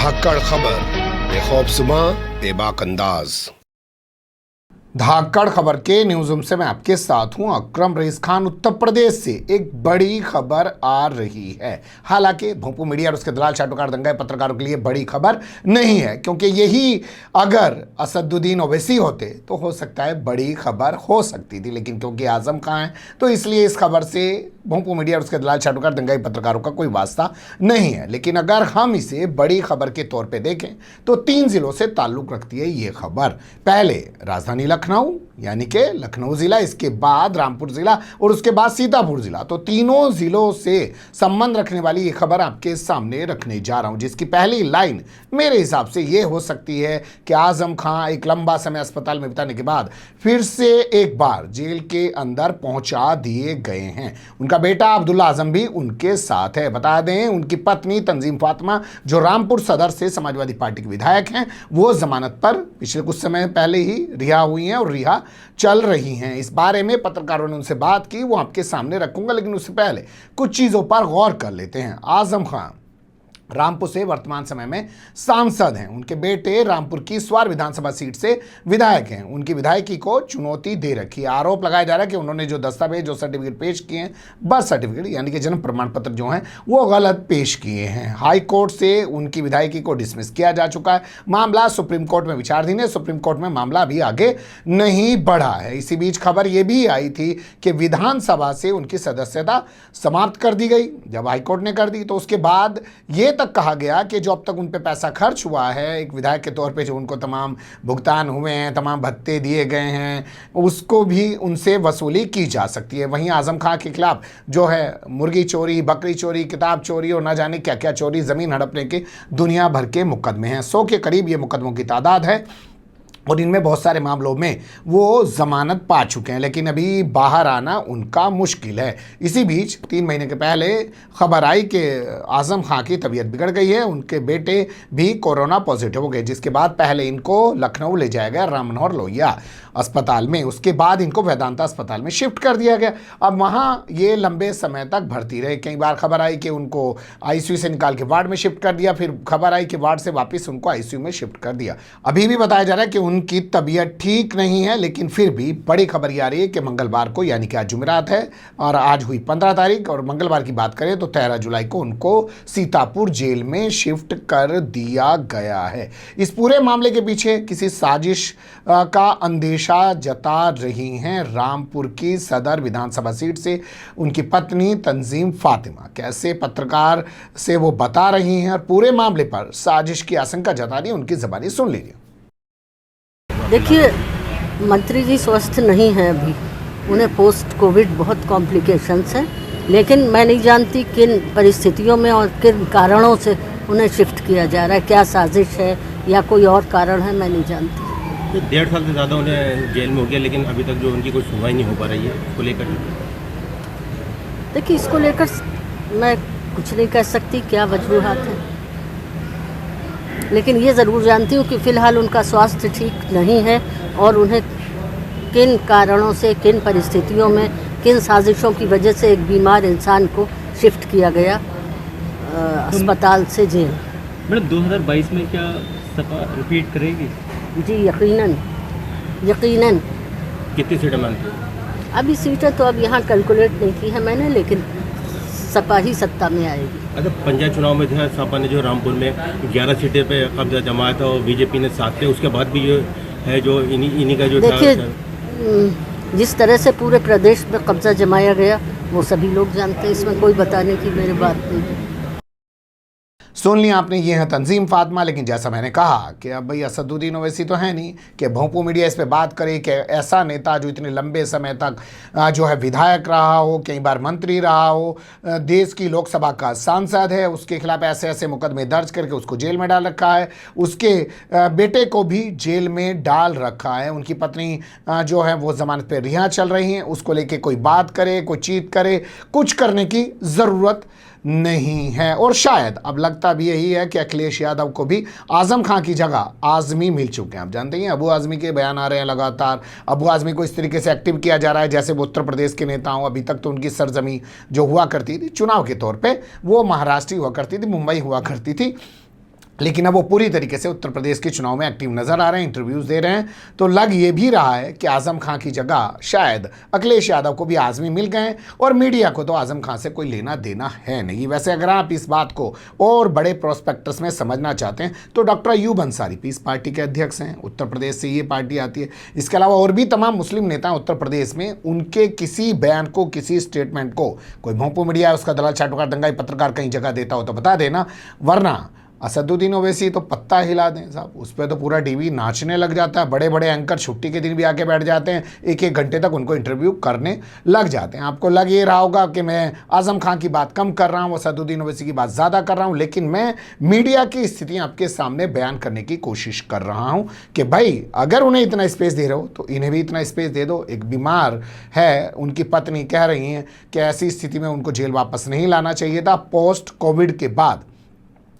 धाकड़ खबर, बेखौफसुमा बेबाक अंदाज। धाकड़ खबर के न्यूज रूम से मैं आपके साथ हूं अकरम रईस खान। उत्तर प्रदेश से एक बड़ी खबर आ रही है। हालांकि भोंपू मीडिया और उसके दलाल चाटुकार दंगाई पत्रकारों के लिए बड़ी खबर नहीं है, क्योंकि यही अगर असदुद्दीन ओवैसी होते तो हो सकता है बड़ी खबर हो सकती थी, लेकिन क्योंकि आजम खां है तो इसलिए इस खबर से भोंपू मीडिया और उसके दलाल चाटुकार दंगाई पत्रकारों का कोई वास्ता नहीं है। लेकिन अगर हम इसे बड़ी खबर के तौर पे देखें तो 3 जिलों से ताल्लुक रखती है ये खबर। पहले राजधानी लखनऊ यानी कि लखनऊ जिला, इसके बाद रामपुर जिला और उसके बाद सीतापुर जिला। तो तीनों जिलों से संबंध रखने वाली ये खबर आपके सामने रखने जा रहा हूं, जिसकी पहली लाइन मेरे हिसाब से ये हो सकती है कि आजम खां एक लंबा समय अस्पताल में बिताने के बाद फिर से एक बार जेल के अंदर पहुंचा दिए गए हैं। उनका बेटा अब्दुल्ला आजम भी उनके साथ है। बता दें, उनकी पत्नी तंजीम फातिमा जो रामपुर सदर से समाजवादी पार्टी के विधायक हैं, वो जमानत पर पिछले कुछ समय पहले ही रिहा हुई हैं और रिहा चल रही हैं। इस बारे में पत्रकारों ने उनसे बात की, वो आपके सामने रखूंगा, लेकिन उससे पहले कुछ चीजों पर गौर कर लेते हैं। आजम खां रामपुर से वर्तमान समय में सांसद हैं। उनके बेटे रामपुर की स्वार विधानसभा सीट से विधायक हैं। उनकी विधायकी को चुनौती दे रखी है। आरोप लगाया जा रहा है कि उन्होंने जो दस्तावेज, जो सर्टिफिकेट पेश किए हैं, बर्थ सर्टिफिकेट यानी कि जन्म प्रमाण पत्र जो हैं, वो गलत पेश किए हैं। हाई कोर्ट से उनकी विधायकी को डिसमिस किया जा चुका है। मामला सुप्रीम कोर्ट में विचाराधीन है। सुप्रीम कोर्ट में मामला अभी आगे नहीं बढ़ा है। इसी बीच खबर यह भी आई थी कि विधानसभा से उनकी सदस्यता समाप्त कर दी गई। जब हाईकोर्ट ने कर दी तो उसके बाद ये तक कहा गया कि जो अब तक उन पे पैसा खर्च हुआ है एक विधायक के तौर पे, जो उनको तमाम भुगतान हुए हैं, तमाम भत्ते दिए गए हैं, उसको भी उनसे वसूली की जा सकती है। वहीं आजम खां के खिलाफ जो है मुर्गी चोरी, बकरी चोरी, किताब चोरी और ना जाने क्या क्या चोरी, जमीन हड़पने के दुनिया भर के मुकदमे हैं। 100 के करीब ये मुकदमों की तादाद है और इनमें बहुत सारे मामलों में वो जमानत पा चुके हैं, लेकिन अभी बाहर आना उनका मुश्किल है। इसी बीच 3 महीने के पहले खबर आई कि आजम खां की तबीयत बिगड़ गई है। उनके बेटे भी कोरोना पॉजिटिव हो गए, जिसके बाद पहले इनको लखनऊ ले जाया गया राम मनोहर लोहिया अस्पताल में। उसके बाद इनको वेदांता अस्पताल में शिफ्ट कर दिया गया। अब वहाँ ये लंबे समय तक भर्ती रहे। कई बार खबर आई कि उनको आईसीयू से निकाल के वार्ड में शिफ्ट कर दिया, फिर खबर आई कि वार्ड से वापस उनको आईसीयू में शिफ्ट कर दिया। अभी भी बताया जा रहा है कि उनकी तबीयत ठीक नहीं है, लेकिन फिर भी बड़ी खबर ये आ रही है कि मंगलवार को, यानी कि आज जुमेरात है और आज हुई 15 तारीख, और मंगलवार की बात करें तो 13 जुलाई को उनको सीतापुर जेल में शिफ्ट कर दिया गया है। इस पूरे मामले के पीछे किसी साजिश का अंदेशा जता रही हैं रामपुर की सदर विधानसभा सीट से उनकी पत्नी तंजीम फातिमा। कैसे पत्रकार से वो बता रही हैं और पूरे मामले पर साजिश की आशंका जता रही है, उनकी ज़बानी सुन लीजिए। देखिए, मंत्री जी स्वस्थ नहीं हैं अभी, उन्हें पोस्ट कोविड बहुत कॉम्प्लिकेशंस हैं, लेकिन मैं नहीं जानती किन परिस्थितियों में और किन कारणों से उन्हें शिफ्ट किया जा रहा है। क्या साजिश है या कोई और कारण है, मैं नहीं जानती। 1.5 साल से ज़्यादा उन्हें जेल में हो गया, लेकिन अभी तक जो उनकी कोई सुनवाई नहीं हो पा रही है, इसको लेकर। देखिए, इसको लेकर मैं कुछ नहीं कह सकती क्या वजूहात है, लेकिन ये ज़रूर जानती हूँ कि फ़िलहाल उनका स्वास्थ्य ठीक नहीं है और उन्हें किन कारणों से, किन परिस्थितियों में, किन साजिशों की वजह से एक बीमार इंसान को शिफ्ट किया गया अस्पताल से जेल। मैडम 2022 में क्या सपा रिपीट करेगी? जी यकीनन, यकीनन। कितनी सीटें मांगती हैं? अभी सीटें तो अब यहाँ कैलकुलेट नहीं की है मैंने, लेकिन सपा ही सत्ता में आएगी। अच्छा, पंचायत चुनाव में जो है सपा ने जो रामपुर में 11 सीटें पे कब्जा जमाया था और बीजेपी ने 7 थे, उसके बाद भी जो है जो इन्हीं का जो देखिए, जिस तरह से पूरे प्रदेश में कब्जा जमाया गया वो सभी लोग जानते हैं, इसमें कोई बताने की मेरी बात नहीं है। सुन लिया आपने, ये है तंजीम फातिमा। लेकिन जैसा मैंने कहा कि अब भाई असदुद्दीन ओवैसी तो है नहीं कि भोंपू मीडिया इस पे बात करे कि ऐसा नेता जो इतने लंबे समय तक जो है विधायक रहा हो, कई बार मंत्री रहा हो, देश की लोकसभा का सांसद है, उसके खिलाफ ऐसे ऐसे मुकदमे दर्ज करके उसको जेल में डाल रखा है, उसके बेटे को भी जेल में डाल रखा है, उनकी पत्नी जो है वो जमानत पर रिहा चल रही हैं, उसको लेके कोई बात करे, कोई चीत करे, कुछ करने की ज़रूरत नहीं है। और शायद अब लगता भी यही है कि अखिलेश यादव को भी आजम खां की जगह आज़मी मिल चुके हैं। आप जानते हैं अबू आज़मी के बयान आ रहे हैं लगातार। अबू आज़मी को इस तरीके से एक्टिव किया जा रहा है जैसे वो उत्तर प्रदेश के नेता हों। अभी तक तो उनकी सरजमी जो हुआ करती थी चुनाव के तौर पे वो महाराष्ट्र हुआ करती थी, मुंबई हुआ करती थी। लेकिन अब वो पूरी तरीके से उत्तर प्रदेश के चुनाव में एक्टिव नजर आ रहे हैं, इंटरव्यूज दे रहे हैं। तो लग ये भी रहा है कि आजम खान की जगह शायद अखिलेश यादव को भी आजमी मिल गए हैं और मीडिया को तो आजम खान से कोई लेना देना है नहीं। वैसे अगर आप इस बात को और बड़े प्रोस्पेक्टस में समझना चाहते हैं तो डॉक्टर अयूब अंसारी पीस पार्टी के अध्यक्ष हैं, उत्तर प्रदेश से ये पार्टी आती है। इसके अलावा और भी तमाम मुस्लिम नेता हैं उत्तर प्रदेश में, उनके किसी बयान को, किसी स्टेटमेंट को कोई भोंपू मीडिया उसका दलाल चाटुकार दंगाई पत्रकार कहीं जगह देता हो तो बता देना, वरना असदुद्दीन ओवैसी तो पत्ता हिला दें साहब, उस पर तो पूरा टीवी नाचने लग जाता है। बड़े बड़े एंकर छुट्टी के दिन भी आके बैठ जाते हैं, एक एक घंटे तक उनको इंटरव्यू करने लग जाते हैं। आपको लग ये रहा होगा कि मैं आजम खान की बात कम कर रहा हूँ, असदुद्दीन ओवैसी की बात ज़्यादा कर रहा हूँ, लेकिन मैं मीडिया की स्थिति आपके सामने बयान करने की कोशिश कर रहा हूँ कि भाई अगर उन्हें इतना स्पेस दे रहे हो तो इन्हें भी इतना स्पेस दे दो। एक बीमार है, उनकी पत्नी कह रही हैं कि ऐसी स्थिति में उनको जेल वापस नहीं लाना चाहिए था। पोस्ट कोविड के बाद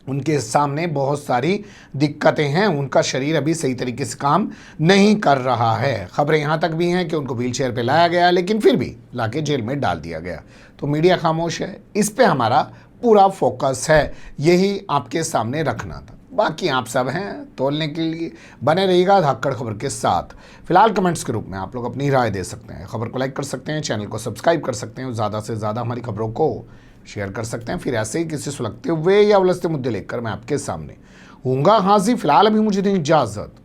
उनके सामने बहुत सारी दिक्कतें हैं, उनका शरीर अभी सही तरीके से काम नहीं कर रहा है। खबरें यहाँ तक भी हैं कि उनको व्हीलचेयर पे लाया गया, लेकिन फिर भी लाके जेल में डाल दिया गया। तो मीडिया खामोश है, इस पे हमारा पूरा फोकस है, यही आपके सामने रखना था। बाकी आप सब हैं तोलने के लिए। बने रहिएगा धाकड़ खबर के साथ। फिलहाल कमेंट्स के रूप में आप लोग अपनी राय दे सकते हैं, खबर को लाइक कर सकते हैं, चैनल को सब्सक्राइब कर सकते हैं और ज़्यादा से ज़्यादा हमारी खबरों को शेयर कर सकते हैं। फिर ऐसे ही किसी सुलगते हुए या उलझते मुद्दे लेकर मैं आपके सामने हूँगा हाजिर। फिलहाल अभी मुझे दें इजाज़त।